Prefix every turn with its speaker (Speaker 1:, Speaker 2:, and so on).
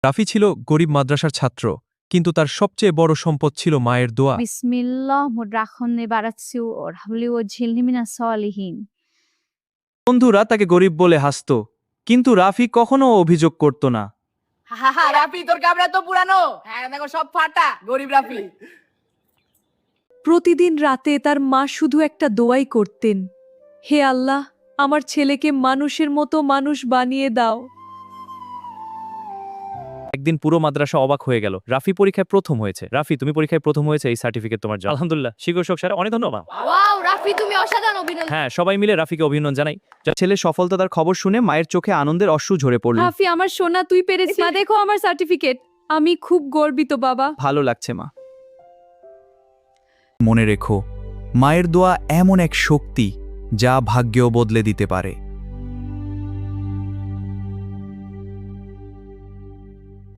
Speaker 1: রাফি ছিল গরিব মাদ্রাসার ছাত্র, কিন্তু তার সবচেয়ে বড় সম্পদ ছিল মায়ের দোয়া।
Speaker 2: Bismillah mudrakhone baratsu or habli wajhilni minas salihin.
Speaker 3: বন্ধুরা তাকে গরিব বলে হাসত, কিন্তু রাফি কখনো অভিযোগ করত না।
Speaker 4: হাহা রাফি তোর কামরা তো পুরানো, হ্যাঁ দেখো সব ফাটা, গরিব রাফি।
Speaker 5: প্রতিদিন রাতে তার মা শুধু একটা দোয়াই করতেন, হে আল্লাহ, আমার ছেলেকে মানুষের মতো মানুষ বানিয়ে দাও।
Speaker 3: একদিন পুরো মাদ্রাসা অবাক হয়ে গেল, রাফি পরীক্ষায় প্রথম হয়েছে। রাফি, তুমি পরীক্ষায় প্রথম হয়েছে, এই সার্টিফিকেট তোমার জন্য। আলহামদুলিল্লাহ, শিক্ষক স্যার অনেক ধন্যবাদ।
Speaker 4: ওয়াও রাফি তুমি অসাধারণ অভিনন্দন।
Speaker 3: হ্যাঁ, সবাই মিলে রাফিকে অভিনন্দন জানাই। ছেলের সফলতার খবর শুনে মায়ের চোখে আনন্দের অশ্রু ঝরে পড়ল।
Speaker 5: রাফি, আমার সোনা, তুই পেরেছিস। মা, দেখো আমার সার্টিফিকেট, আমি খুব গর্বিত বাবা।
Speaker 3: ভালো লাগছে মা। মনে রেখো, মায়ের দোয়া এমন এক শক্তি যা ভাগ্যও বদলে দিতে পারে।